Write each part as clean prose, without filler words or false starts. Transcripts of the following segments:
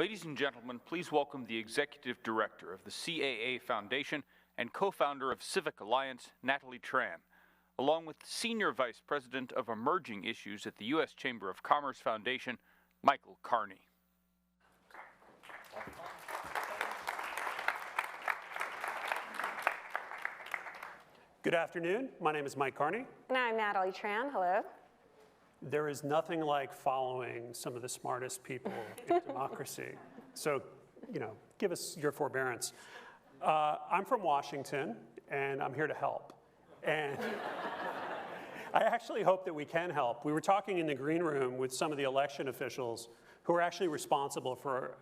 Ladies and gentlemen, please welcome the Executive Director of the CAA Foundation and co-founder of Civic Alliance, Natalie Tran, along with Senior Vice President of Emerging Issues at the U.S. Chamber of Commerce Foundation, Michael Carney. Good afternoon. My name is Mike Carney. And I'm Natalie Tran. Hello. There is nothing like following some of the smartest people in democracy. So, give us your forbearance. I'm from Washington, and I'm here to help. And I actually hope that we can help. We were talking in the green room with some of the election officials who are actually responsible for,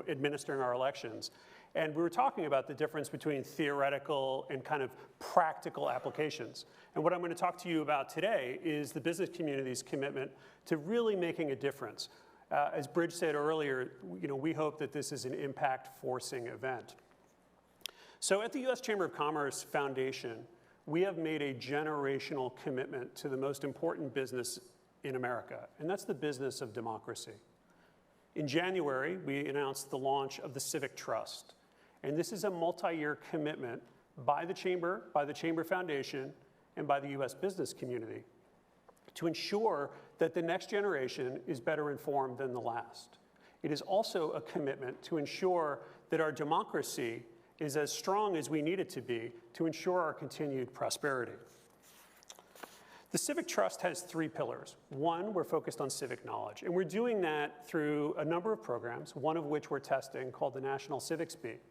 administering our elections. And we were talking about the difference between theoretical and kind of practical applications. And what I'm going to talk to you about today is the business community's commitment to really making a difference. As Bridge said earlier, we hope that this is an impact-forcing event. So at the U.S. Chamber of Commerce Foundation, we have made a generational commitment to the most important business in America, and that's the business of democracy. In January, we announced the launch of the Civic Trust. And this is a multi-year commitment by the Chamber Foundation, and by the U.S. business community to ensure that the next generation is better informed than the last. It is also a commitment to ensure that our democracy is as strong as we need it to be to ensure our continued prosperity. The Civic Trust has 3 pillars. One, we're focused on civic knowledge, and we're doing that through a number of programs, one of which we're testing called the National Civics Beat.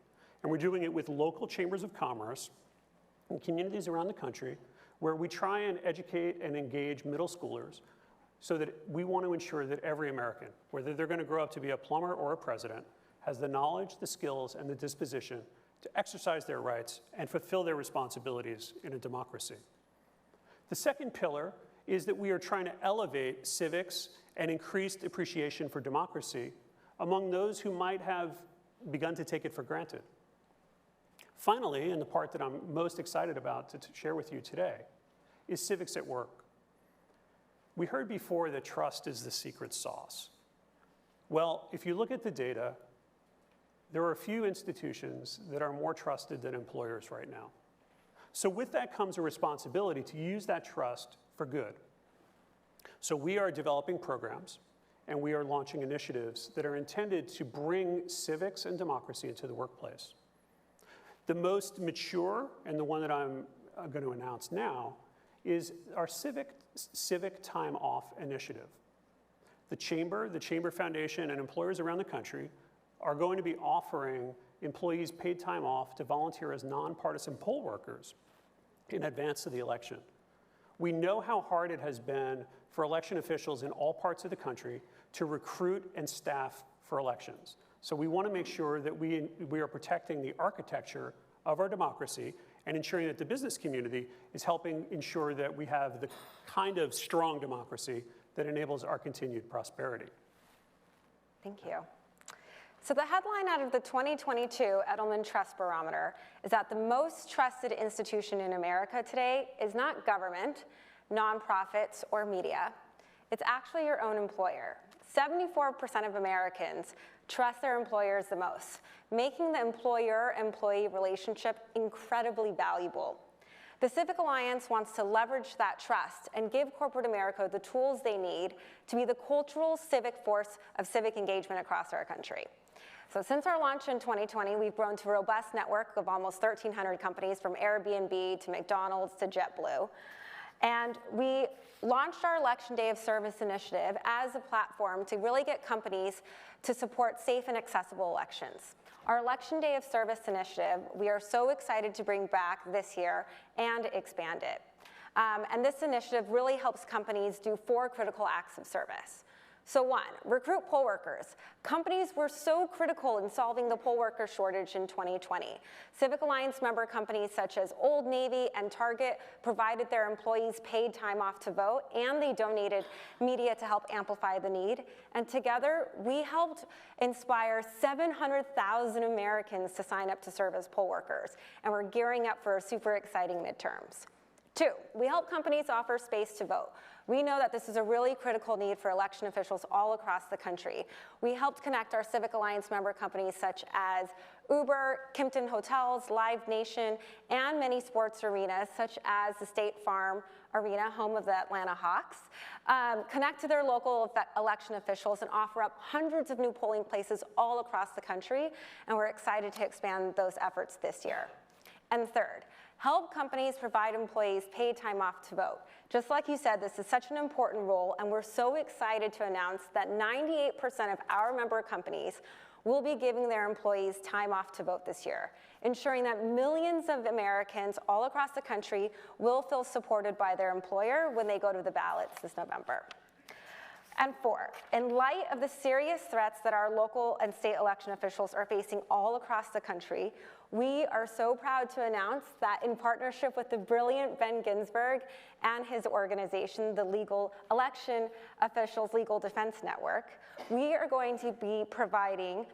And we're doing it with local chambers of commerce in communities around the country where we try and educate and engage middle schoolers so that we want to ensure that every American, whether they're going to grow up to be a plumber or a president, has the knowledge, the skills, and the disposition to exercise their rights and fulfill their responsibilities in a democracy. The second pillar is that we are trying to elevate civics and increased appreciation for democracy among those who might have begun to take it for granted. Finally, and the part that I'm most excited about to share with you today, is civics at work. We heard before that trust is the secret sauce. Well, if you look at the data, there are a few institutions that are more trusted than employers right now. So with that comes a responsibility to use that trust for good. So we are developing programs, and we are launching initiatives that are intended to bring civics and democracy into the workplace. The most mature, and the one that I'm going to announce now, is our Civic Time Off initiative. The Chamber Foundation, and employers around the country are going to be offering employees paid time off to volunteer as nonpartisan poll workers in advance of the election. We know how hard it has been for election officials in all parts of the country to recruit and staff for elections. So we want to make sure that we are protecting the architecture of our democracy and ensuring that the business community is helping ensure that we have the kind of strong democracy that enables our continued prosperity. Thank you. So the headline out of the 2022 Edelman Trust Barometer is that the most trusted institution in America today is not government, nonprofits, or media. It's actually your own employer. 74% of Americans trust their employers the most, making the employer-employee relationship incredibly valuable. The Civic Alliance wants to leverage that trust and give corporate America the tools they need to be the cultural civic force of civic engagement across our country. So since our launch in 2020, we've grown to a robust network of almost 1,300 companies, from Airbnb to McDonald's to JetBlue. And we launched our Election Day of Service initiative as a platform to really get companies to support safe and accessible elections. Our Election Day of Service initiative, we are so excited to bring back this year and expand it. And this initiative really helps companies do 4 critical acts of service. So 1, recruit poll workers. Companies were so critical in solving the poll worker shortage in 2020. Civic Alliance member companies such as Old Navy and Target provided their employees paid time off to vote, and they donated media to help amplify the need. And together, we helped inspire 700,000 Americans to sign up to serve as poll workers. And we're gearing up for super exciting midterms. 2, we help companies offer space to vote. We know that this is a really critical need for election officials all across the country. We helped connect our Civic Alliance member companies such as Uber, Kimpton Hotels, Live Nation, and many sports arenas such as the State Farm Arena, home of the Atlanta Hawks, connect to their local election officials and offer up hundreds of new polling places all across the country, and we're excited to expand those efforts this year. And 3rd, help companies provide employees paid time off to vote. Just like you said, this is such an important role, and we're so excited to announce that 98% of our member companies will be giving their employees time off to vote this year, ensuring that millions of Americans all across the country will feel supported by their employer when they go to the ballots this November. And 4, in light of the serious threats that our local and state election officials are facing all across the country, we are so proud to announce that in partnership with the brilliant Ben Ginsberg and his organization, the Legal Election Officials Legal Defense Network, we are going to be providing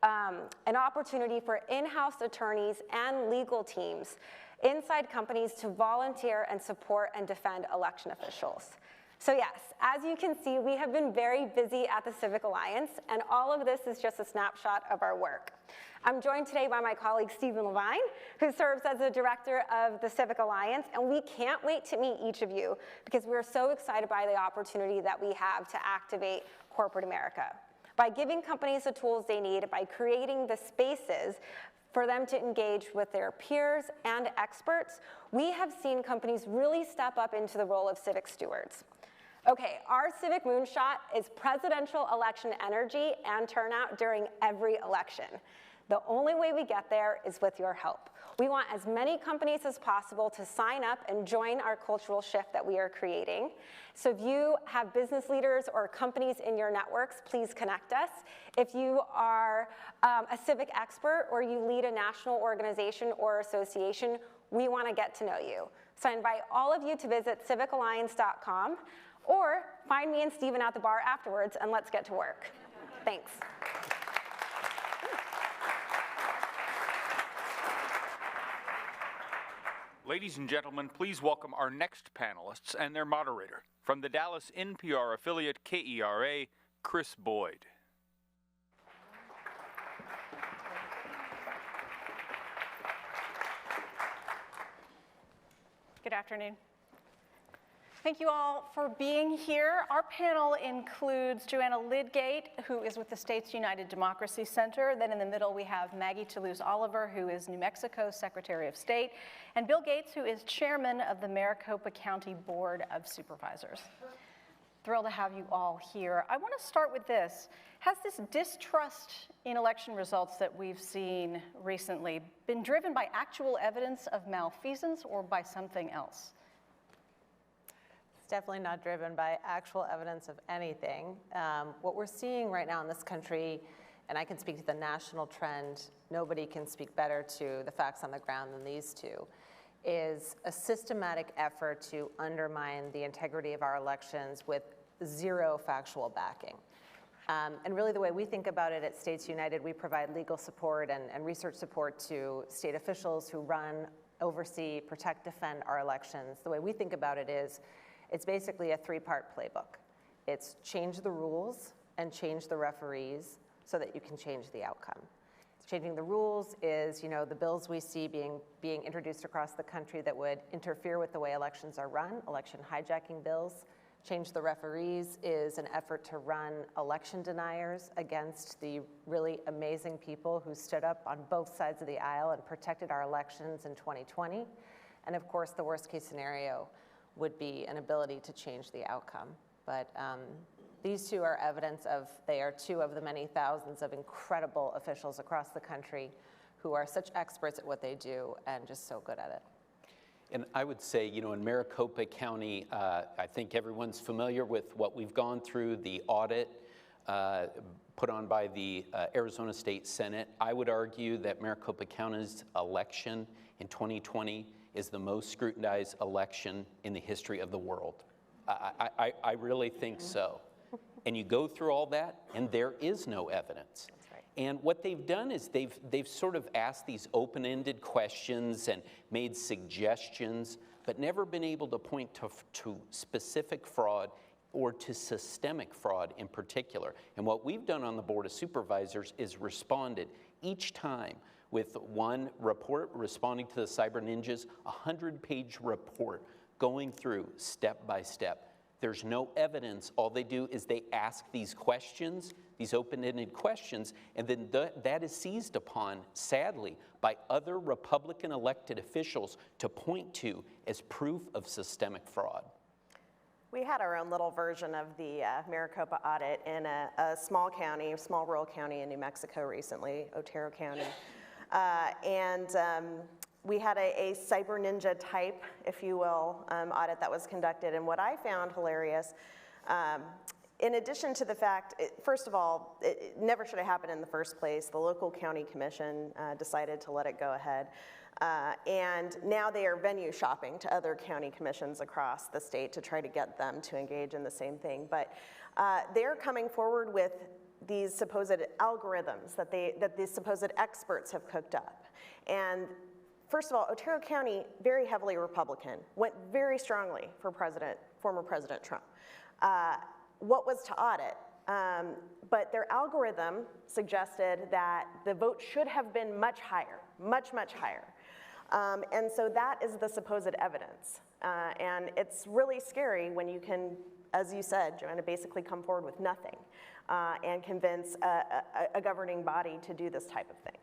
an opportunity for in-house attorneys and legal teams inside companies to volunteer and support and defend election officials. So yes, as you can see, we have been very busy at the Civic Alliance, and all of this is just a snapshot of our work. I'm joined today by my colleague Stephen Levine, who serves as the director of the Civic Alliance, and we can't wait to meet each of you because we're so excited by the opportunity that we have to activate corporate America. By giving companies the tools they need, by creating the spaces for them to engage with their peers and experts, we have seen companies really step up into the role of civic stewards. Okay, our civic moonshot is presidential election energy and turnout during every election. The only way we get there is with your help. We want as many companies as possible to sign up and join our cultural shift that we are creating. So if you have business leaders or companies in your networks, please connect us. If you are a civic expert or you lead a national organization or association, we want to get to know you. So I invite all of you to visit civicalliance.com or find me and Stephen at the bar afterwards and let's get to work. Thanks. Ladies and gentlemen, please welcome our next panelists and their moderator. From the Dallas NPR affiliate KERA, Chris Boyd. Good afternoon. Thank you all for being here. Our panel includes Joanna Lydgate, who is with the States United Democracy Center. Then in the middle, we have Maggie Oliver, who is New Mexico's Secretary of State, and Bill Gates, who is chairman of the Maricopa County Board of Supervisors. Thrilled to have you all here. I want to start with this. Has this distrust in election results that we've seen recently been driven by actual evidence of malfeasance or by something else? It's definitely not driven by actual evidence of anything. What we're seeing right now in this country, and I can speak to the national trend, nobody can speak better to the facts on the ground than these two, is a systematic effort to undermine the integrity of our elections with zero factual backing. And really the way we think about it at States United, we provide legal support and research support to state officials who run, oversee, protect, defend our elections. The way we think about it is, it's basically a three-part playbook. It's change the rules and change the referees so that you can change the outcome. Changing the rules is, the bills we see being introduced across the country that would interfere with the way elections are run, election hijacking bills. Change the referees is an effort to run election deniers against the really amazing people who stood up on both sides of the aisle and protected our elections in 2020. And of course, the worst case scenario would be an ability to change the outcome. But these two are evidence of, they are two of the many thousands of incredible officials across the country who are such experts at what they do and just so good at it. And I would say, in Maricopa County, I think everyone's familiar with what we've gone through, the audit put on by the Arizona State Senate. I would argue that Maricopa County's election in 2020 is the most scrutinized election in the history of the world. I really think so. And you go through all that, and there is no evidence. That's right. And what they've done is they've sort of asked these open-ended questions and made suggestions but never been able to point to specific fraud or to systemic fraud in particular. And what we've done on the Board of Supervisors is responded each time with one report responding to the cyber ninjas, a 100-page report going through step by step. There's no evidence. All they do is they ask these questions, these open-ended questions, and then that is seized upon, sadly, by other Republican elected officials to point to as proof of systemic fraud. We had our own little version of the Maricopa audit in a small county, a small rural county in New Mexico recently, Otero County. We had a cyber ninja type, if you will, audit that was conducted. And what I found hilarious, in addition to the fact, first of all, it never should have happened in the first place. The local county commission decided to let it go ahead. And now they are venue shopping to other county commissions across the state to try to get them to engage in the same thing. But they're coming forward with these supposed algorithms that these supposed experts have cooked up. And first of all, Otero County, very heavily Republican, went very strongly for former President Trump. What was to audit? But their algorithm suggested that the vote should have been much higher, much, much higher. And so that is the supposed evidence. And it's really scary when you can, as you said, Joanna, basically come forward with nothing and convince a governing body to do this type of thing.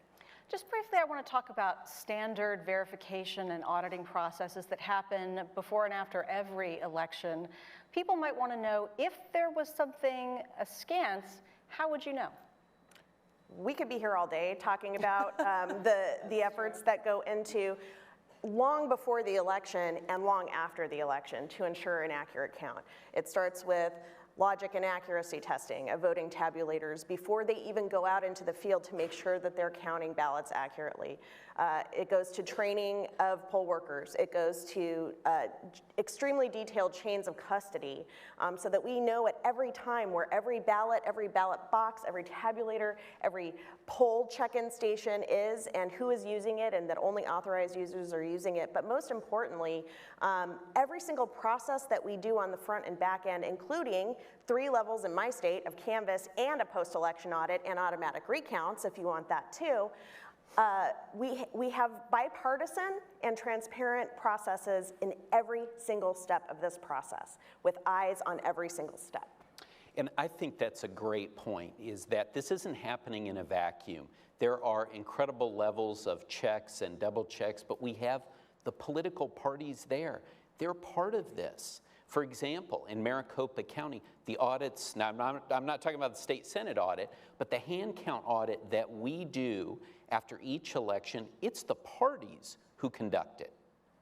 Just briefly, I want to talk about standard verification and auditing processes that happen before and after every election. People might want to know, if there was something askance, how would you know? We could be here all day talking about the efforts that go into long before the election and long after the election to ensure an accurate count. It starts with logic and accuracy testing of voting tabulators before they even go out into the field to make sure that they're counting ballots accurately. It goes to training of poll workers. It goes to extremely detailed chains of custody so that we know at every time where every ballot box, every tabulator, every poll check-in station is and who is using it, and that only authorized users are using it. But most importantly, every single process that we do on the front and back end, including 3 levels in my state of canvass and a post-election audit and automatic recounts, if you want that too, we have bipartisan and transparent processes in every single step of this process, with eyes on every single step. And I think that's a great point, is that this isn't happening in a vacuum. There are incredible levels of checks and double checks, but we have the political parties there. They're part of this. For example, in Maricopa County, the audits, now I'm not talking about the state Senate audit, but the hand count audit that we do after each election, it's the parties who conduct it,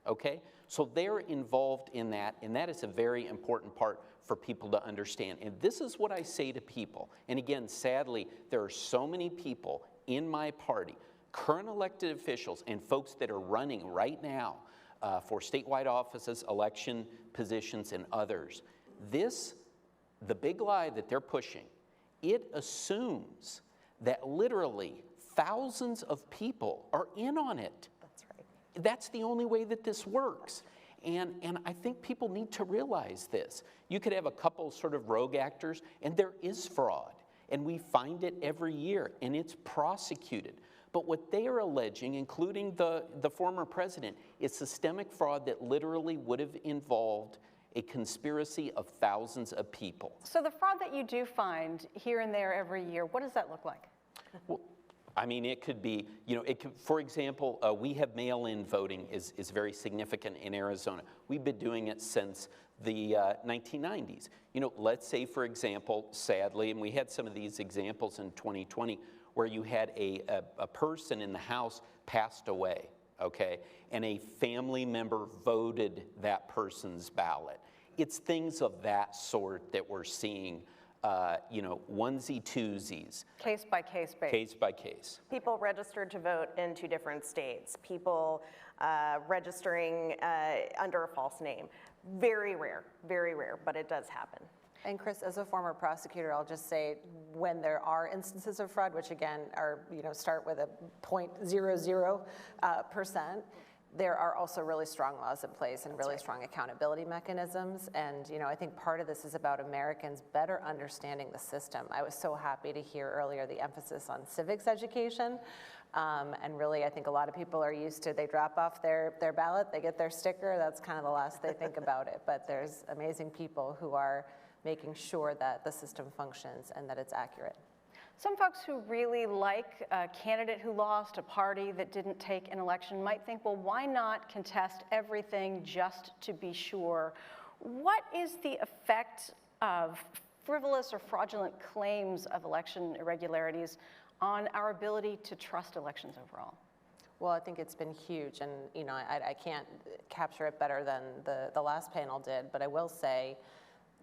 okay? So they're involved in that, and that is a very important part for people to understand. And this is what I say to people. And again, sadly, there are so many people in my party, current elected officials and folks that are running right now for statewide offices, election positions, and others. The big lie that they're pushing, it assumes that literally thousands of people are in on it. That's right. That's the only way that this works. And I think people need to realize this. You could have a couple sort of rogue actors, and there is fraud. And we find it every year, and it's prosecuted. But what they are alleging, including the former president, is systemic fraud that literally would have involved a conspiracy of thousands of people. So the fraud that you do find here and there every year, what does that look like? Well, I mean, it could be, for example, we have mail-in voting is very significant in Arizona. We've been doing it since the 1990s. Let's say, for example, sadly, and we had some of these examples in 2020, where you had a person in the house passed away, okay, and a family member voted that person's ballot. It's things of that sort that we're seeing, onesie-twosies. Case by case basis. Case by case. People registered to vote in 2 different states. People registering under a false name. Very rare, but it does happen. And Chris, as a former prosecutor, I'll just say, when there are instances of fraud, which again are, start with a 0.00%, there are also really strong laws in place and really strong accountability mechanisms. And, I think part of this is about Americans better understanding the system. I was so happy to hear earlier the emphasis on civics education. And really, I think a lot of people are used to, they drop off their ballot, they get their sticker, that's kind of the last they think about it. But there's amazing people who are making sure that the system functions and that it's accurate. Some folks who really like a candidate who lost, a party that didn't take an election, might think, well, why not contest everything just to be sure? What is the effect of frivolous or fraudulent claims of election irregularities on our ability to trust elections overall? Well, I think it's been huge, and I can't capture it better than the last panel did, but I will say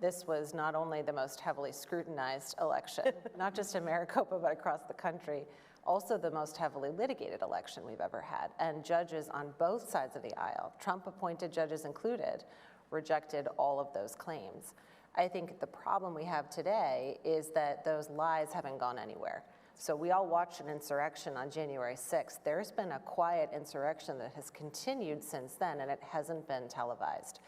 this was not only the most heavily scrutinized election, not just in Maricopa, but across the country, also the most heavily litigated election we've ever had. And judges on both sides of the aisle, Trump-appointed judges included, rejected all of those claims. I think the problem we have today is that those lies haven't gone anywhere. So we all watched an insurrection on January 6th. There's been a quiet insurrection that has continued since then, and it hasn't been televised.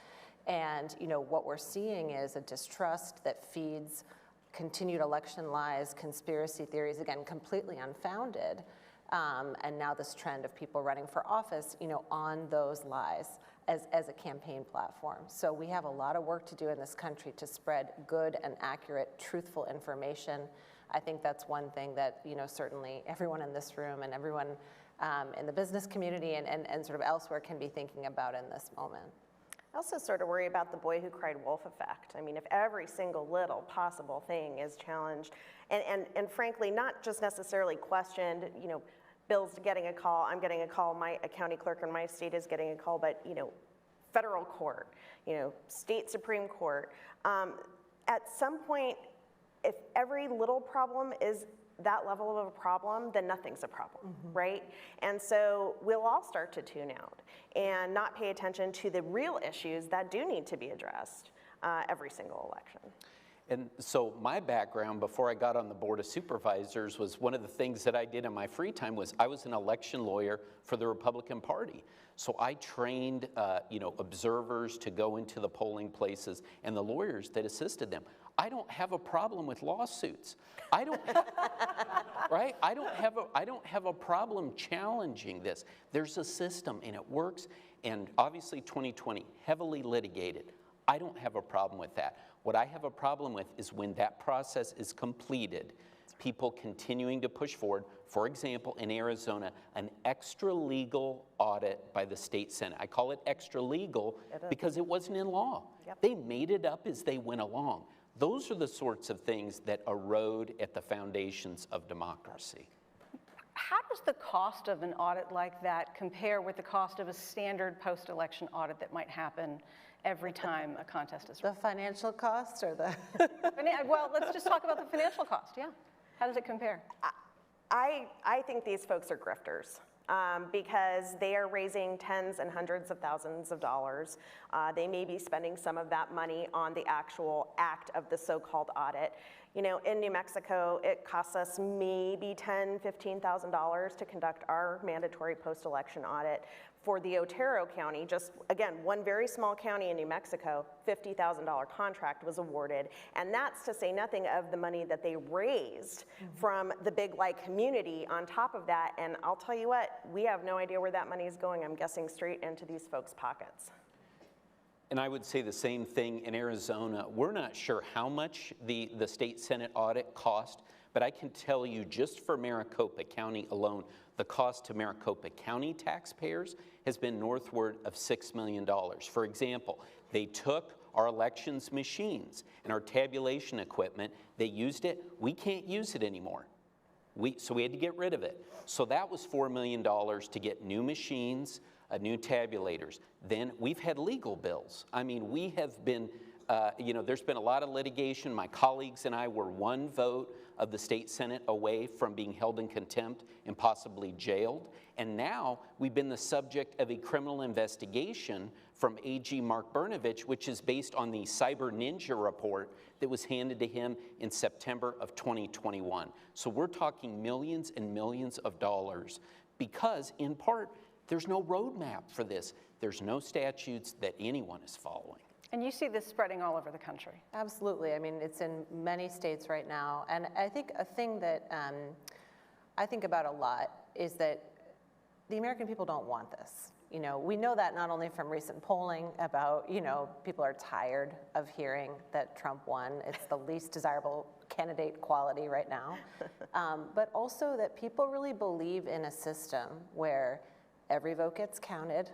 And what we're seeing is a distrust that feeds continued election lies, conspiracy theories, again, completely unfounded, and now this trend of people running for office, on those lies as a campaign platform. So we have a lot of work to do in this country to spread good and accurate, truthful information. I think that's one thing that, certainly everyone in this room and everyone in the business community and sort of elsewhere can be thinking about in this moment. I also sort of worry about the boy who cried wolf effect. I mean, if every single little possible thing is challenged, and frankly, not just necessarily questioned, Bill's getting a call, I'm getting a call, a county clerk in my state is getting a call, but, federal court, state Supreme Court. At some point, if every little problem is that level of a problem, then nothing's a problem, right? And so we'll all start to tune out and not pay attention to the real issues that do need to be addressed every single election. And so my background before I got on the Board of Supervisors was one of the things that I did in my free time was I was an election lawyer for the Republican Party. So I trained observers to go into the polling places and the lawyers that assisted them. I don't have a problem with lawsuits. I don't, right? I don't have a problem challenging this. There's a system and it works. And obviously 2020, heavily litigated. I don't have a problem with that. What I have a problem with is when that process is completed, people continuing to push forward. For example, in Arizona, an extra legal audit by the state Senate. I call it extra legal because it wasn't in law. Yep. They made it up as they went along. Those are the sorts of things that erode at the foundations of democracy. How does the cost of an audit like that compare with the cost of a standard post-election audit that might happen every time a contest is run? The financial cost or the? Well, let's just talk about the financial cost, yeah. How does it compare? I think these folks are grifters. Because they are raising tens and hundreds of thousands of dollars. They may be spending some of that money on the actual act of the so-called audit. In New Mexico, it costs us maybe $10,000, $15,000 to conduct our mandatory post-election audit. For the Otero County, just again, one very small county in New Mexico, $50,000 contract was awarded. And that's to say nothing of the money that they raised from the Big Light community on top of that. And I'll tell you what, we have no idea where that money is going. I'm guessing straight into these folks' pockets. And I would say the same thing in Arizona. We're not sure how much the state Senate audit cost, but I can tell you just for Maricopa County alone, the cost to Maricopa County taxpayers has been northward of $6 million. For example, they took our elections machines and our tabulation equipment, they used it, we can't use it anymore. So we had to get rid of it. So that was $4 million to get new machines, new tabulators. Then we've had legal bills. I mean, we have been, there's been a lot of litigation. My colleagues and I were one vote of the state Senate away from being held in contempt and possibly jailed. And now we've been the subject of a criminal investigation from AG Mark Brnovich, which is based on the Cyber Ninja report that was handed to him in September of 2021. So we're talking millions and millions of dollars because, in part, There's no roadmap for this. There's no statutes that anyone is following. And you see this spreading all over the country. Absolutely. I mean, it's in many states right now. And I think a thing that I think about a lot is that the American people don't want this. You know, we know that not only from recent polling about, you know, people are tired of hearing that Trump won. It's the least desirable candidate quality right now. But also that people really believe in a system where every vote gets counted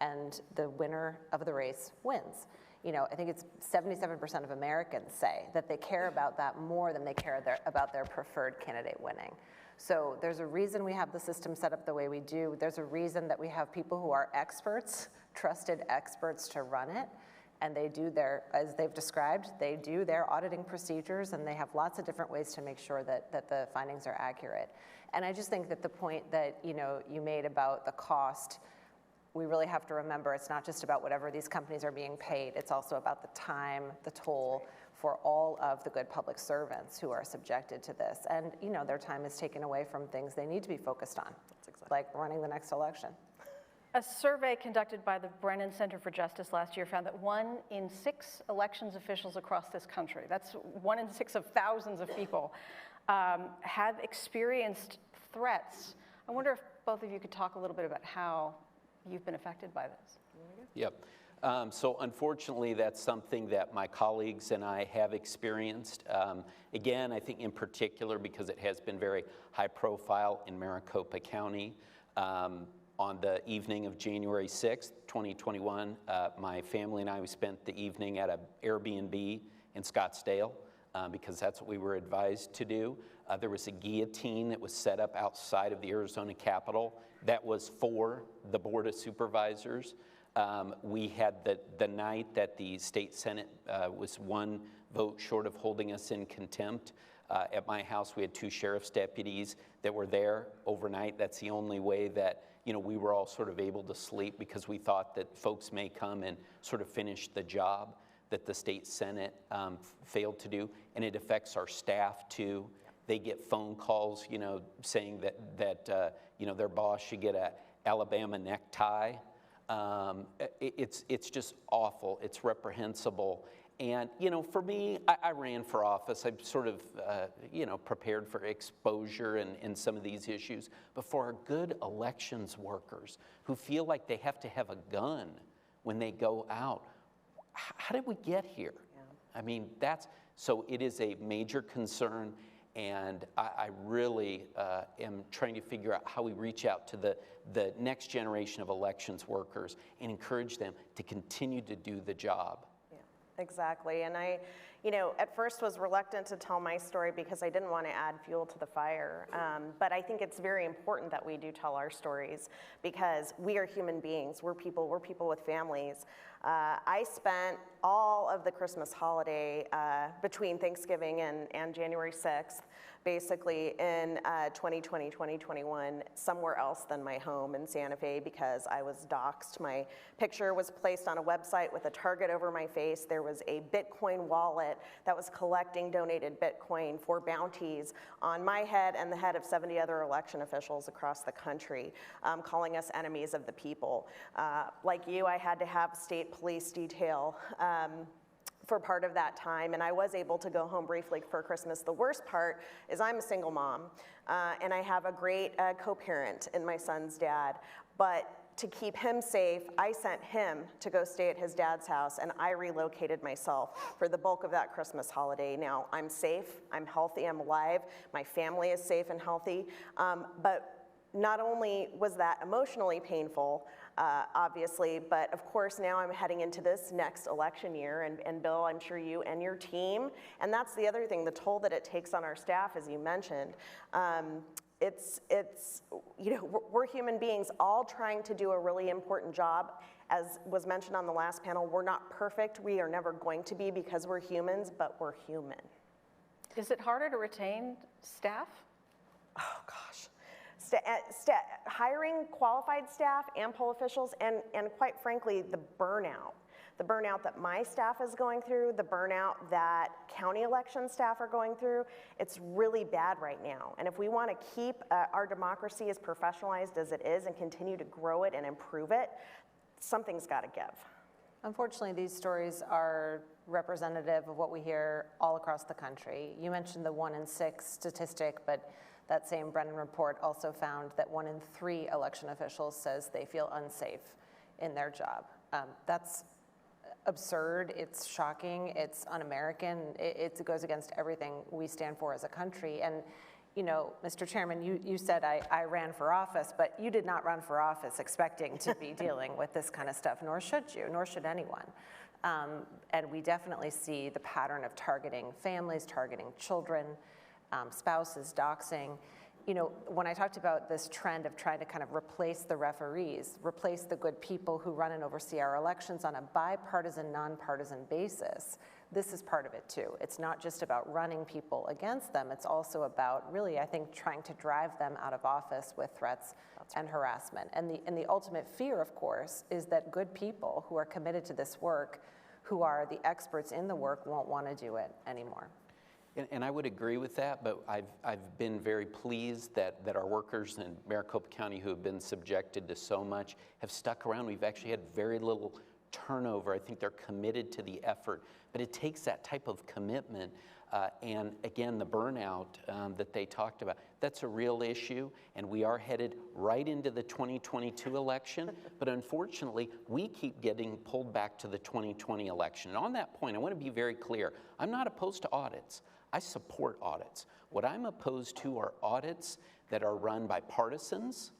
and the winner of the race wins. You know, I think it's 77% of Americans say that they care about that more than they care about their preferred candidate winning. So there's a reason we have the system set up the way we do. There's a reason that we have people who are experts, trusted experts to run it. And they do their, as they've described, they do their auditing procedures, and they have lots of different ways to make sure that the findings are accurate. And I just think that the point that, you know, you made about the cost, we really have to remember it's not just about whatever these companies are being paid, it's also about the time, the toll for all of the good public servants who are subjected to this. And, you know, their time is taken away from things they need to be focused on, like running the next election. A survey conducted by the Brennan Center for Justice last year found that 1 in 6 elections officials across this country, that's 1 in 6 of thousands of people, have experienced threats. I wonder if both of you could talk a little bit about how you've been affected by this. Yep. So unfortunately, that's something that my colleagues and I have experienced. Again, I think in particular because it has been very high profile in Maricopa County. On the evening of January 6th, 2021, my family and I, we spent the evening at an Airbnb in Scottsdale because that's what we were advised to do. There was a guillotine that was set up outside of the Arizona Capitol that was for the Board of Supervisors. We had the night that the state Senate was 1 vote short of holding us in contempt. At my house, we had 2 sheriff's deputies that were there overnight. That's the only way that, you know, we were all sort of able to sleep because we thought that folks may come and sort of finish the job that the state Senate failed to do. And it affects our staff too. They get phone calls, you know, saying that you know, their boss should get a Alabama necktie. It's just awful. It's reprehensible. And, you know, for me, I ran for office. I'm sort of, you know, prepared for exposure in some of these issues. But for our good elections workers who feel like they have to have a gun when they go out, how did we get here? Yeah. I mean, so it is a major concern. And I really am trying to figure out how we reach out to the next generation of elections workers and encourage them to continue to do the job. Yeah, exactly. And I, you know, at first was reluctant to tell my story because I didn't want to add fuel to the fire. But I think it's very important that we do tell our stories because we are human beings. We're people with families. I spent all of the Christmas holiday between Thanksgiving and January 6th, basically in 2020, 2021, somewhere else than my home in Santa Fe because I was doxxed. My picture was placed on a website with a target over my face. There was a Bitcoin wallet that was collecting donated Bitcoin for bounties on my head and the head of 70 other election officials across the country, calling us enemies of the people. Like you, I had to have state police detail for part of that time, and I was able to go home briefly for Christmas. The worst part is I'm a single mom, and I have a great co-parent in my son's dad, but to keep him safe, I sent him to go stay at his dad's house, and I relocated myself for the bulk of that Christmas holiday. Now, I'm safe, I'm healthy, I'm alive, my family is safe and healthy, but not only was that emotionally painful, obviously, but of course now I'm heading into this next election year, and Bill, I'm sure you and your team, and that's the other thing, the toll that it takes on our staff, as you mentioned. It's you know, we're human beings all trying to do a really important job. As was mentioned on the last panel, we're not perfect. We are never going to be because we're humans, but we're human. Is it harder to retain staff? Oh, gosh. Hiring qualified staff and poll officials, and quite frankly, the burnout the burnout that my staff is going through, the burnout that county election staff are going through, it's really bad right now. And if we want to keep our democracy as professionalized as it is and continue to grow it and improve it, something's got to give. Unfortunately, these stories are representative of what we hear all across the country. You mentioned the 1 in 6 statistic, but that same Brennan report also found that 1 in 3 election officials says they feel unsafe in their job. That's absurd, it's shocking, it's un-American, it goes against everything we stand for as a country. And you know, Mr. Chairman, you said I ran for office, but you did not run for office expecting to be dealing with this kind of stuff, nor should you, nor should anyone. And we definitely see the pattern of targeting families, targeting children, spouses, doxing. You know, when I talked about this trend of trying to kind of replace the referees, replace the good people who run and oversee our elections on a bipartisan, nonpartisan basis, this is part of it too. It's not just about running people against them, it's also about really, I think, trying to drive them out of office with threats and harassment. And the ultimate fear, of course, is that good people who are committed to this work, who are the experts in the work, won't want to do it anymore. And I would agree with that, but I've been very pleased that our workers in Maricopa County who have been subjected to so much have stuck around. We've actually had very little turnover. I think they're committed to the effort, but it takes that type of commitment. And again, the burnout that they talked about, that's a real issue, and we are headed right into the 2022 election, but unfortunately, we keep getting pulled back to the 2020 election. And on that point, I want to be very clear. I'm not opposed to audits. I support audits. What I'm opposed to are audits that are run by partisans,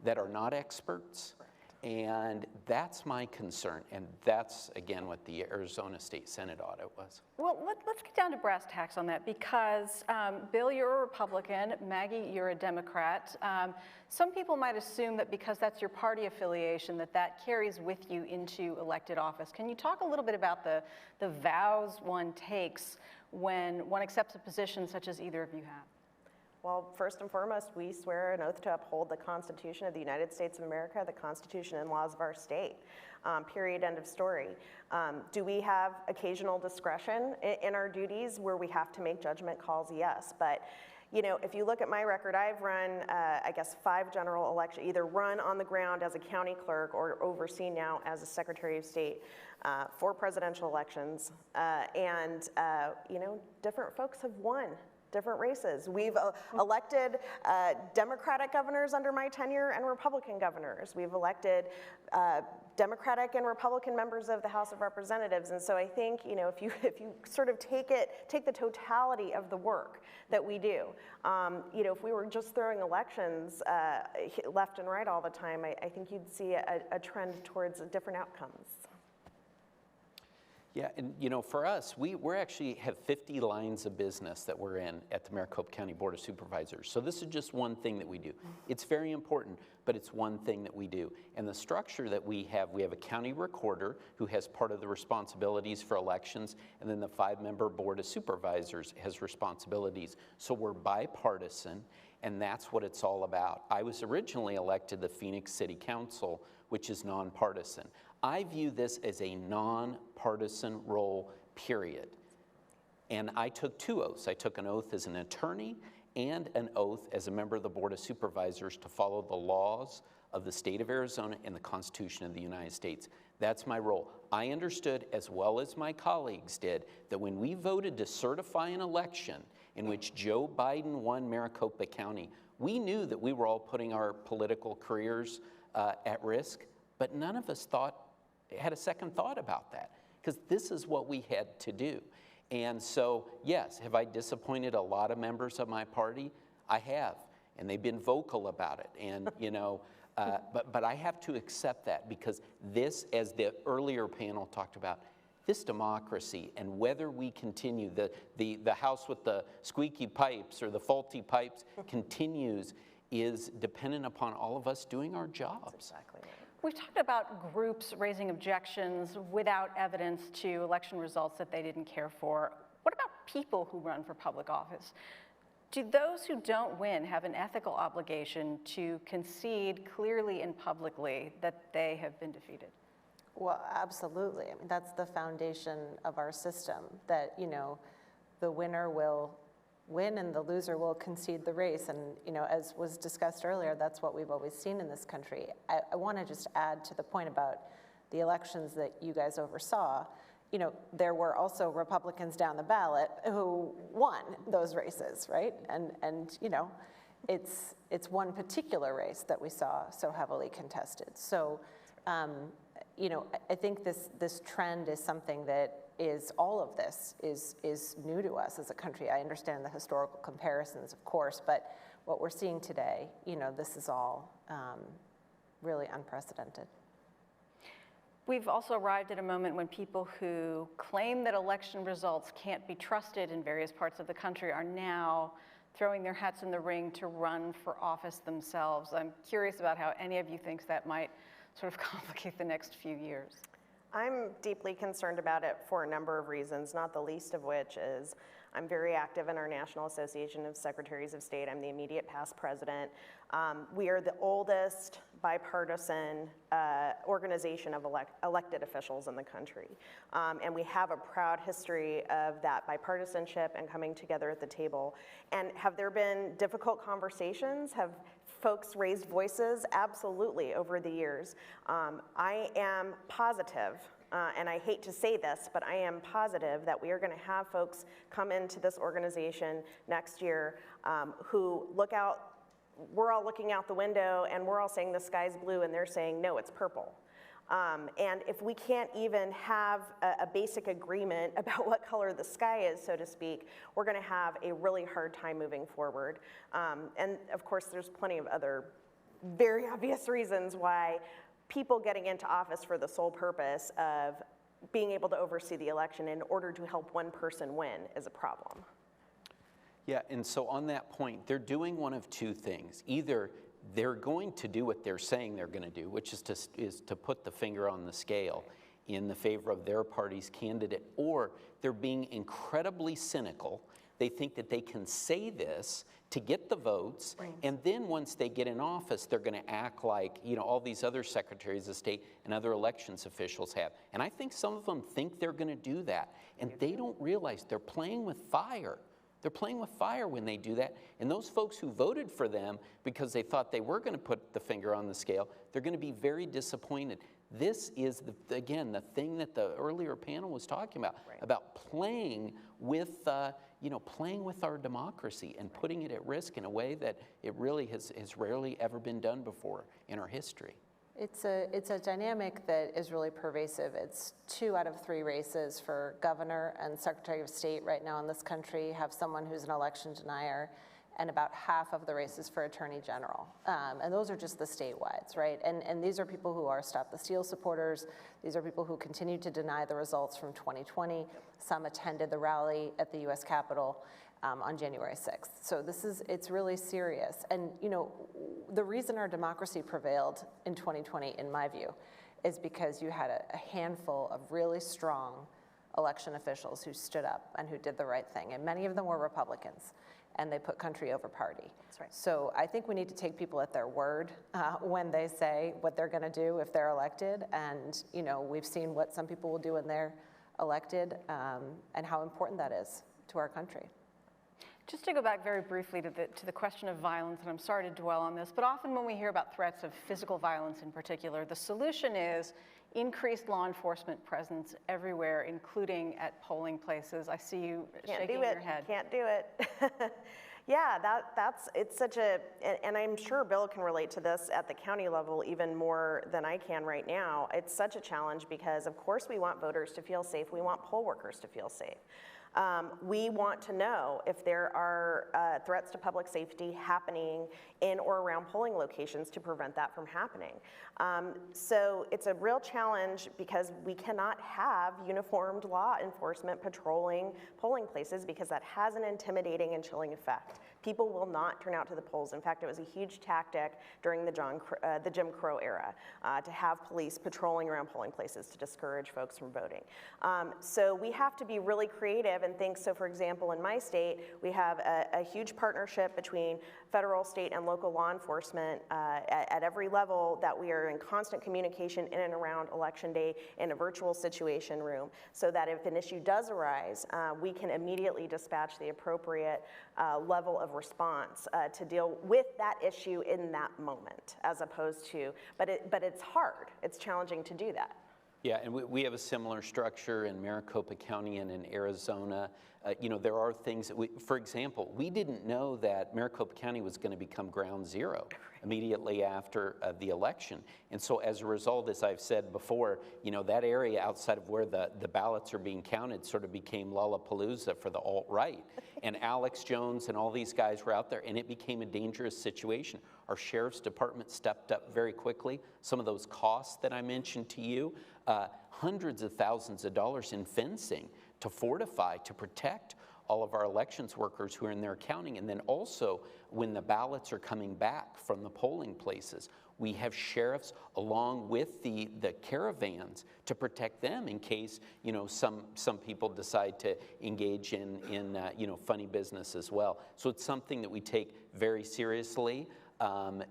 that are not experts, and that's my concern. And that's, again, what the Arizona State Senate audit was. Well, let's get down to brass tacks on that because, Bill, you're a Republican, Maggie, you're a Democrat. Some people might assume that because that's your party affiliation that carries with you into elected office. Can you talk a little bit about the vows one takes when one accepts a position such as either of you have? Well, first and foremost, we swear an oath to uphold the Constitution of the United States of America, the Constitution and laws of our state. Period, end of story. Do we have occasional discretion in our duties where we have to make judgment calls? Yes, but you know, if you look at my record, I've run, I guess, 5 general elections, either run on the ground as a county clerk or overseen now as a Secretary of State, 4 presidential elections, and you know, different folks have won different races. We've elected Democratic governors under my tenure and Republican governors. We've elected Democratic and Republican members of the House of Representatives. And so I think, you know, if you sort of take the totality of the work that we do, you know, if we were just throwing elections left and right all the time, I think you'd see a trend towards different outcomes. Yeah, and you know, for us, we're actually have 50 lines of business that we're in at the Maricopa County Board of Supervisors. So this is just one thing that we do. It's very important, but it's one thing that we do. And the structure that we have a county recorder who has part of the responsibilities for elections, and then the 5-member Board of Supervisors has responsibilities. So we're bipartisan, and that's what it's all about. I was originally elected to the Phoenix City Council, which is nonpartisan. I view this as a nonpartisan role, period. And I took 2 oaths. I took an oath as an attorney and an oath as a member of the Board of Supervisors to follow the laws of the state of Arizona and the Constitution of the United States. That's my role. I understood, as well as my colleagues did, that when we voted to certify an election in which Joe Biden won Maricopa County, we knew that we were all putting our political careers at risk, but none of us had a second thought about that, because this is what we had to do. And so, yes, have I disappointed a lot of members of my party? I have, and they've been vocal about it. And you know, but I have to accept that, because this, as the earlier panel talked about, this democracy, and whether we continue, the house with the squeaky pipes or the faulty pipes continues, is dependent upon all of us doing our jobs. That's exactly right. We've talked about groups raising objections without evidence to election results that they didn't care for. What about people who run for public office? Do those who don't win have an ethical obligation to concede clearly and publicly that they have been defeated? Well, absolutely. I mean, that's the foundation of our system, that, you know, the winner will win and the loser will concede the race. And, you know, as was discussed earlier, that's what we've always seen in this country. I want to just add to the point about the elections that you guys oversaw. You know, there were also Republicans down the ballot who won those races, right? And you know, it's one particular race that we saw so heavily contested. So, you know, I think this trend is something that is, all of this is new to us as a country. I understand the historical comparisons, of course, but what we're seeing today, you know, this is all really unprecedented. We've also arrived at a moment when people who claim that election results can't be trusted in various parts of the country are now throwing their hats in the ring to run for office themselves. I'm curious about how any of you thinks that might sort of complicate the next few years. I'm deeply concerned about it for a number of reasons, not the least of which is I'm very active in our National Association of Secretaries of State. I'm the immediate past president. We are the oldest bipartisan organization of elected officials in the country. And we have a proud history of that bipartisanship and coming together at the table. And have there been difficult conversations? Have folks raised voices? Absolutely, over the years. I am positive, and I hate to say this, but I am positive that we are going to have folks come into this organization next year who look out. We're all looking out the window and we're all saying the sky's blue and they're saying, no, it's purple. And if we can't even have a basic agreement about what color the sky is, so to speak, we're going to have a really hard time moving forward. And of course, there's plenty of other very obvious reasons why people getting into office for the sole purpose of being able to oversee the election in order to help one person win is a problem. Yeah, and so on that point, they're doing one of two things. Either they're going to do what they're saying they're going to do, which is to put the finger on the scale in the favor of their party's candidate, or they're being incredibly cynical. They think that they can say this to get the votes, right, and then once they get in office, they're going to act like, you know, all these other secretaries of state and other elections officials have. And I think some of them think they're going to do that, and they don't realize they're playing with fire. They're playing with fire when they do that. And those folks who voted for them because they thought they were going to put the finger on the scale, they're going to be very disappointed. This is, again, the thing that the earlier panel was talking about, right, about playing with, playing with our democracy and putting it at risk in a way that it really has rarely ever been done before in our history. It's a dynamic that is really pervasive. It's 2 out of 3 races for governor and secretary of state right now in this country have someone who's an election denier, and about half of the races for attorney general. And those are just the statewides, right? And these are people who are Stop the Steal supporters. These are people who continue to deny the results from 2020. Some attended the rally at the US Capitol on January 6th. So it's really serious. And you know, the reason our democracy prevailed in 2020, in my view, is because you had a handful of really strong election officials who stood up and who did the right thing. And many of them were Republicans, and they put country over party. That's right. So I think we need to take people at their word when they say what they're gonna do if they're elected. And you know, we've seen what some people will do when they're elected, and how important that is to our country. Just to go back very briefly to the question of violence, and I'm sorry to dwell on this, but often when we hear about threats of physical violence in particular, the solution is increased law enforcement presence everywhere, including at polling places. I see you shaking your head. Can't do it. Yeah, it's such a, and I'm sure Bill can relate to this at the county level even more than I can right now. It's such a challenge because of course we want voters to feel safe. We want poll workers to feel safe. We want to know if there are threats to public safety happening in or around polling locations to prevent that from happening. So it's a real challenge because we cannot have uniformed law enforcement patrolling polling places because that has an intimidating and chilling effect. People will not turn out to the polls. In fact, it was a huge tactic during the Jim Crow era to have police patrolling around polling places to discourage folks from voting. So we have to be really creative and think. So for example, in my state, we have a huge partnership between federal, state, and local law enforcement at every level, that we are in constant communication in and around Election Day in a virtual situation room, so that if an issue does arise, we can immediately dispatch the appropriate level of response to deal with that issue in that moment, as opposed to, but it's hard, it's challenging to do that. Yeah, and we have a similar structure in Maricopa County and in Arizona. You know, there are things that for example, we didn't know that Maricopa County was going to become ground zero immediately after the election. And so as a result, as I've said before, you know, that area outside of where the ballots are being counted sort of became Lollapalooza for the alt-right. And Alex Jones and all these guys were out there, and it became a dangerous situation. Our sheriff's department stepped up very quickly. Some of those costs that I mentioned to you, hundreds of thousands of dollars in fencing to fortify, to protect all of our elections workers who are in there counting. And then also, when the ballots are coming back from the polling places, we have sheriffs along with the caravans to protect them in case, you know, some people decide to engage in you know, funny business as well. So it's something that we take very seriously.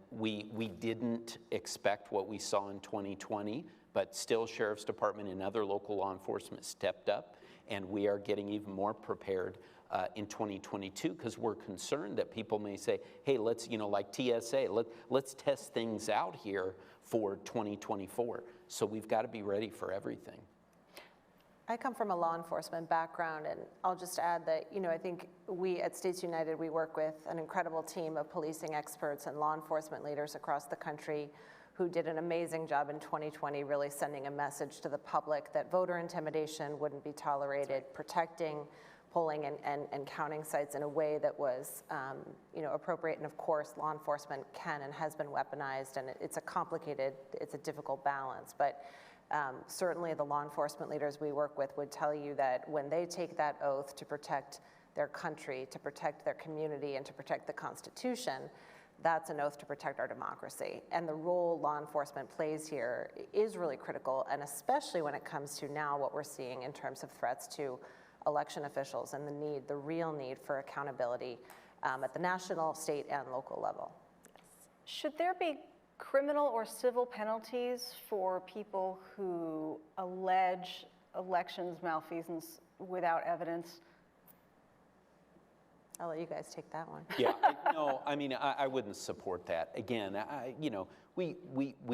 We didn't expect what we saw in 2020, but still Sheriff's Department and other local law enforcement stepped up, and we are getting even more prepared in 2022, because we're concerned that people may say, hey, let's, you know, like TSA, let's test things out here for 2024. So we've got to be ready for everything. I come from a law enforcement background, and I'll just add that, you know, I think we at States United, we work with an incredible team of policing experts and law enforcement leaders across the country who did an amazing job in 2020, really sending a message to the public that voter intimidation wouldn't be tolerated, protecting polling and counting sites in a way that was, you know, appropriate. And of course, law enforcement can and has been weaponized, and it's a difficult balance. But certainly the law enforcement leaders we work with would tell you that when they take that oath to protect their country, to protect their community, and to protect the Constitution, that's an oath to protect our democracy. And the role law enforcement plays here is really critical, and especially when it comes to now what we're seeing in terms of threats to election officials and the real need for accountability at the national, state, and local level. Should there be criminal or civil penalties for people who allege elections malfeasance without evidence? I'll let you guys take that one. Yeah, no, I mean, I wouldn't support that. Again, you know, we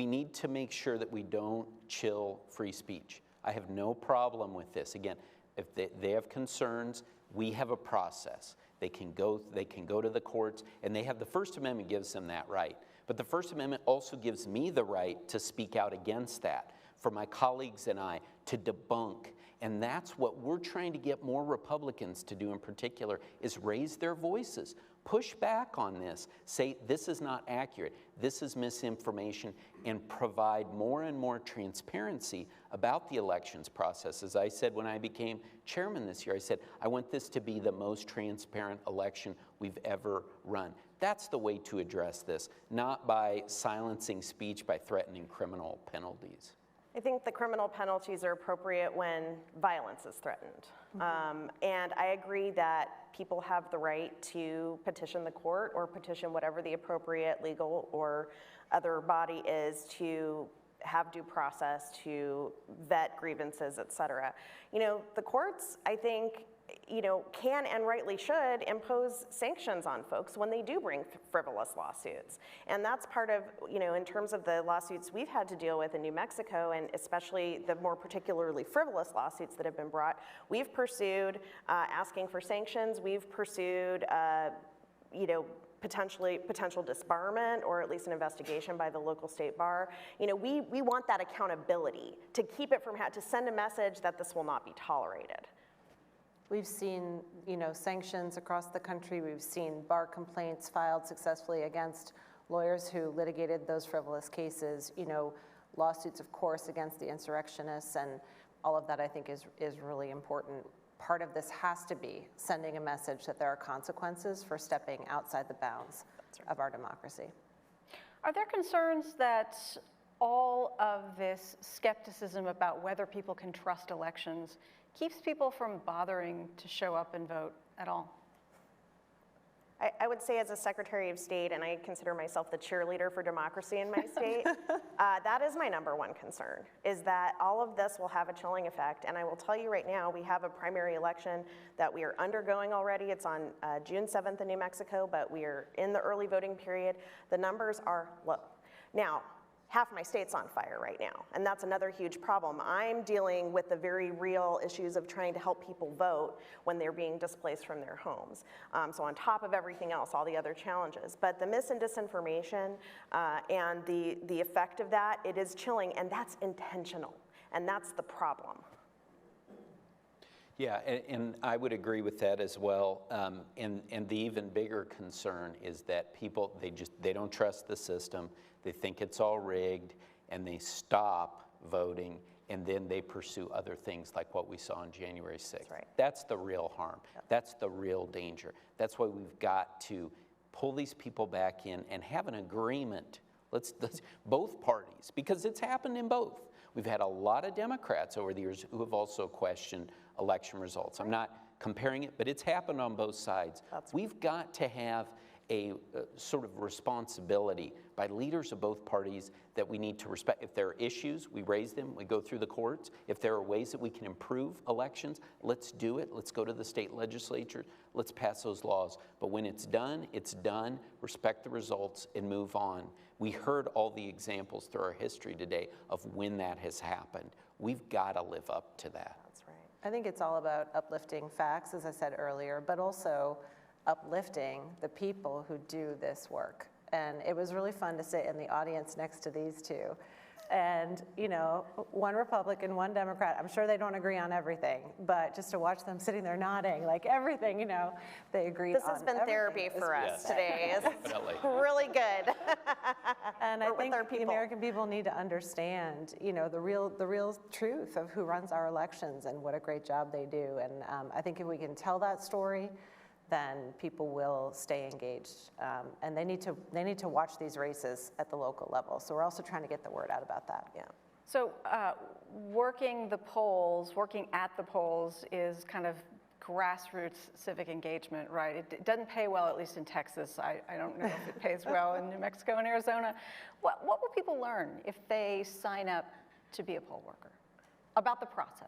need to make sure that we don't chill free speech. I have no problem with this. Again, if they have concerns, we have a process. They can go to the courts, and they have, the First Amendment gives them that right. But the First Amendment also gives me the right to speak out against that, for my colleagues and I to debunk. And that's what we're trying to get more Republicans to do in particular, is raise their voices, push back on this, say this is not accurate, this is misinformation, and provide more and more transparency about the elections process. As I said when I became chairman this year, I said, I want this to be the most transparent election we've ever run. That's the way to address this, not by silencing speech by threatening criminal penalties. I think the criminal penalties are appropriate when violence is threatened. And I agree that people have the right to petition the court or petition whatever the appropriate legal or other body is to have due process, to vet grievances, et cetera. You know, the courts, I think, you know, can and rightly should impose sanctions on folks when they do bring frivolous lawsuits. And that's part of, you know, in terms of the lawsuits we've had to deal with in New Mexico, and especially the more particularly frivolous lawsuits that have been brought, we've pursued asking for sanctions, we've pursued, you know, potential disbarment, or at least an investigation by the local state bar. You know, we want that accountability to keep it from, to send a message that this will not be tolerated. We've seen, you know, sanctions across the country. We've seen bar complaints filed successfully against lawyers who litigated those frivolous cases. You know, lawsuits, of course, against the insurrectionists, and all of that, I think, is really important part of this has to be sending a message that there are consequences for stepping outside the bounds of our democracy. Are there concerns that all of this skepticism about whether people can trust elections keeps people from bothering to show up and vote at all? I would say as a Secretary of State, and I consider myself the cheerleader for democracy in my state, that is my number one concern, is that all of this will have a chilling effect. And I will tell you right now, we have a primary election that we are undergoing already. It's on June 7th in New Mexico, but we are in the early voting period. The numbers are low. Now, half my state's on fire right now, and that's another huge problem. I'm dealing with the very real issues of trying to help people vote when they're being displaced from their homes. So on top of everything else, all the other challenges. But the mis and disinformation and the effect of that, it is chilling, and that's intentional, and that's the problem. Yeah, and I would agree with that as well. And the even bigger concern is that people, they don't trust the system. They think it's all rigged, and they stop voting, and then they pursue other things like what we saw on January 6th. That's right. That's the real harm. Yep. That's the real danger. That's why we've got to pull these people back in and have an agreement. Let's both parties, because it's happened in both. We've had a lot of Democrats over the years who have also questioned election results. I'm not comparing it, but it's happened on both sides. We've got to have a sort of responsibility by leaders of both parties that we need to respect. If there are issues, we raise them, we go through the courts. If there are ways that we can improve elections, let's do it. Let's go to the state legislature, let's pass those laws. But when it's done, respect the results and move on. We heard all the examples through our history today of when that has happened. We've got to live up to that. That's right. I think it's all about uplifting facts, as I said earlier, but also uplifting the people who do this work. And it was really fun to sit in the audience next to these two. And, you know, one Republican, one Democrat, I'm sure they don't agree on everything, but just to watch them sitting there nodding, like everything, you know, they agreed on. This has been therapy for us today. It's really good. And I think the American people need to understand, you know, the real truth of who runs our elections and what a great job they do. And I think if we can tell that story, then people will stay engaged. And they need to watch these races at the local level. So we're also trying to get the word out about that. Yeah. So working at the polls is kind of grassroots civic engagement, right? It doesn't pay well, at least in Texas. I don't know if it pays well in New Mexico and Arizona. What will people learn if they sign up to be a poll worker about the process?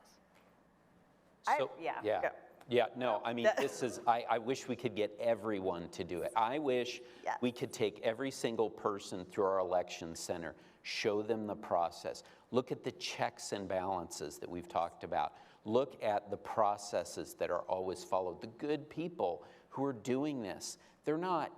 Yeah, no, I mean, this is, I wish we could get everyone to do it. I wish we could take every single person through our election center, show them the process, look at the checks and balances that we've talked about, look at the processes that are always followed. The good people who are doing this, they're not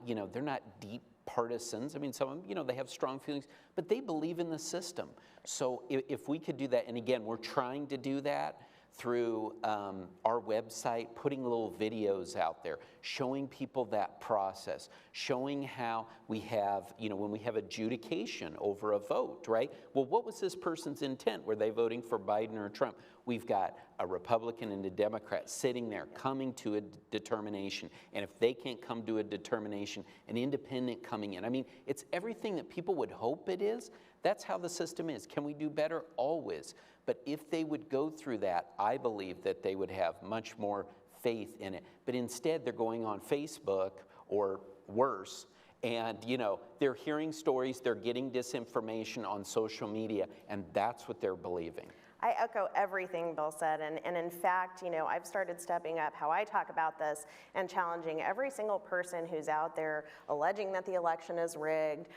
deep partisans. I mean, some of them, you know, they have strong feelings, but they believe in the system. So if we could do that, and again, we're trying to do that through our website, putting little videos out there, showing people that process, showing how we have, you know, when we have adjudication over a vote, right? Well, what was this person's intent? Were they voting for Biden or Trump? We've got a Republican and a Democrat sitting there coming to a determination. And if they can't come to a determination, an independent coming in. I mean, it's everything that people would hope it is. That's how the system is. Can we do better? Always. But if they would go through that, I believe that they would have much more faith in it. But instead, they're going on Facebook or worse, and you know, they're hearing stories, they're getting disinformation on social media, and that's what they're believing. I echo everything Bill said, and in fact, you know, I've started stepping up how I talk about this and challenging every single person who's out there alleging that the election is rigged,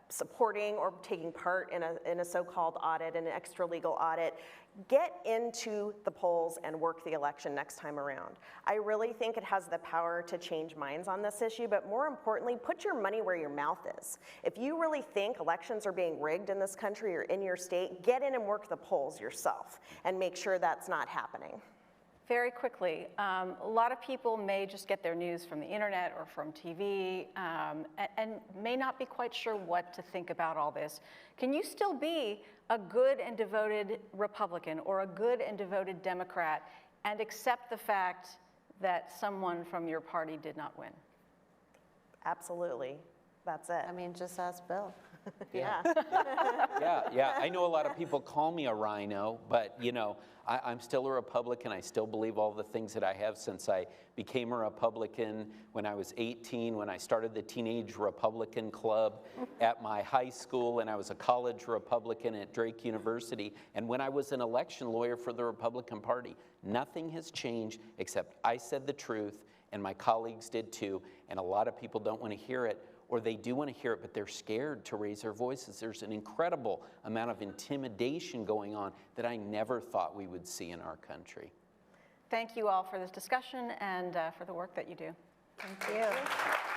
supporting or taking part in a so-called audit, an extra-legal audit. Get into the polls and work the election next time around. I really think it has the power to change minds on this issue, but more importantly, put your money where your mouth is. If you really think elections are being rigged in this country or in your state, get in and work the polls yourself and make sure that's not happening. Very quickly, a lot of people may just get their news from the internet or from TV and may not be quite sure what to think about all this. Can you still be a good and devoted Republican or a good and devoted Democrat and accept the fact that someone from your party did not win? Absolutely. That's it. I mean, just ask Bill. Yeah. Yeah. I know a lot of people call me a rhino, but you know, I'm still a Republican. I still believe all the things that I have since I became a Republican when I was 18, when I started the Teenage Republican Club at my high school, and I was a college Republican at Drake University, and when I was an election lawyer for the Republican Party. Nothing has changed except I said the truth, and my colleagues did too, and a lot of people don't want to hear it, or they do want to hear it, but they're scared to raise their voices. There's an incredible amount of intimidation going on that I never thought we would see in our country. Thank you all for this discussion and for the work that you do. Thank you.